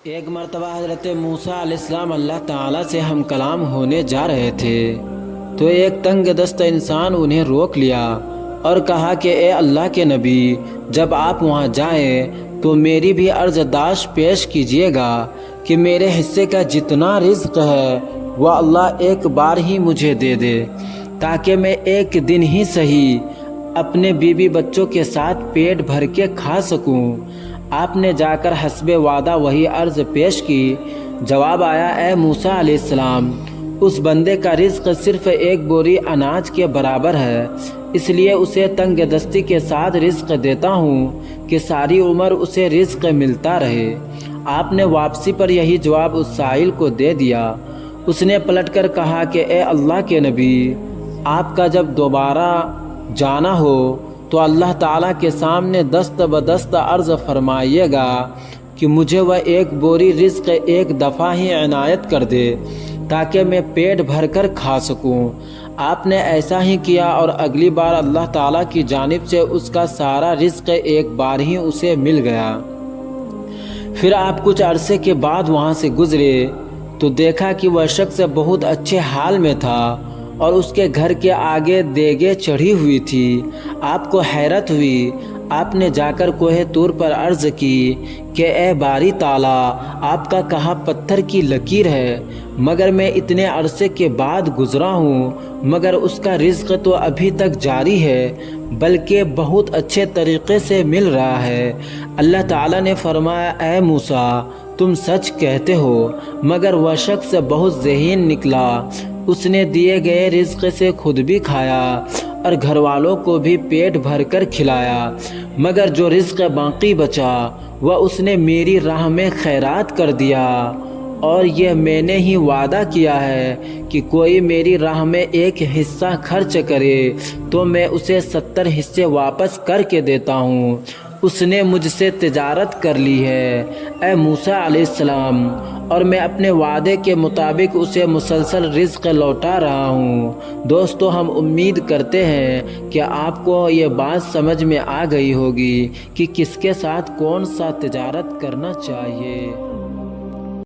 ایک مرتبہ حضرت موسیٰ علیہ السلام اللہ تعالیٰ سے ہم کلام ہونے جا رہے تھے تو ایک تنگ دست انسان انہیں روک لیا اور کہا کہ اے اللہ کے نبی، جب آپ وہاں جائیں تو میری بھی عرض داشت پیش کیجیے گا کہ میرے حصے کا جتنا رزق ہے وہ اللہ ایک بار ہی مجھے دے دے، تاکہ میں ایک دن ہی صحیح اپنے بیوی بچوں کے ساتھ پیٹ بھر کے کھا سکوں۔ آپ نے جا کر حسب وعدہ وہی عرض پیش کی۔ جواب آیا، اے موسیٰ علیہ السلام، اس بندے کا رزق صرف ایک بوری اناج کے برابر ہے، اس لیے اسے تنگ دستی کے ساتھ رزق دیتا ہوں کہ ساری عمر اسے رزق ملتا رہے۔ آپ نے واپسی پر یہی جواب اس سائل کو دے دیا۔ اس نے پلٹ کر کہا کہ اے اللہ کے نبی، آپ کا جب دوبارہ جانا ہو تو اللہ تعالیٰ کے سامنے دست بدست عرض فرمائیے گا کہ مجھے وہ ایک بوری رزق ایک دفعہ ہی عنایت کر دے تاکہ میں پیٹ بھر کر کھا سکوں۔ آپ نے ایسا ہی کیا اور اگلی بار اللہ تعالیٰ کی جانب سے اس کا سارا رزق ایک بار ہی اسے مل گیا۔ پھر آپ کچھ عرصے کے بعد وہاں سے گزرے تو دیکھا کہ وہ شخص بہت اچھے حال میں تھا اور اس کے گھر کے آگے دیگیں چڑھی ہوئی تھی۔ آپ کو حیرت ہوئی۔ آپ نے جا کر کوہ طور پر عرض کی کہ اے باری تعالیٰ، آپ کا کہا پتھر کی لکیر ہے، مگر میں اتنے عرصے کے بعد گزرا ہوں مگر اس کا رزق تو ابھی تک جاری ہے، بلکہ بہت اچھے طریقے سے مل رہا ہے۔ اللہ تعالیٰ نے فرمایا، اے موسیٰ، تم سچ کہتے ہو۔ مگر وہ شخص بہت ذہین نکلا۔ اس نے دیے گئے رزق سے خود بھی کھایا اور گھر والوں کو بھی پیٹ بھر کر کھلایا، مگر جو رزق باقی بچا وہ اس نے میری راہ میں خیرات کر دیا، اور یہ میں نے ہی وعدہ کیا ہے کہ کوئی میری راہ میں ایک حصہ خرچ کرے تو میں اسے 70 حصے واپس کر کے دیتا ہوں۔ اس نے مجھ سے تجارت کر لی ہے، اے موسیٰ علیہ السلام، اور میں اپنے وعدے کے مطابق اسے مسلسل رزق لوٹا رہا ہوں۔ دوستو، ہم امید کرتے ہیں کہ آپ کو یہ بات سمجھ میں آ گئی ہوگی کہ کس کے ساتھ کون سا تجارت کرنا چاہیے۔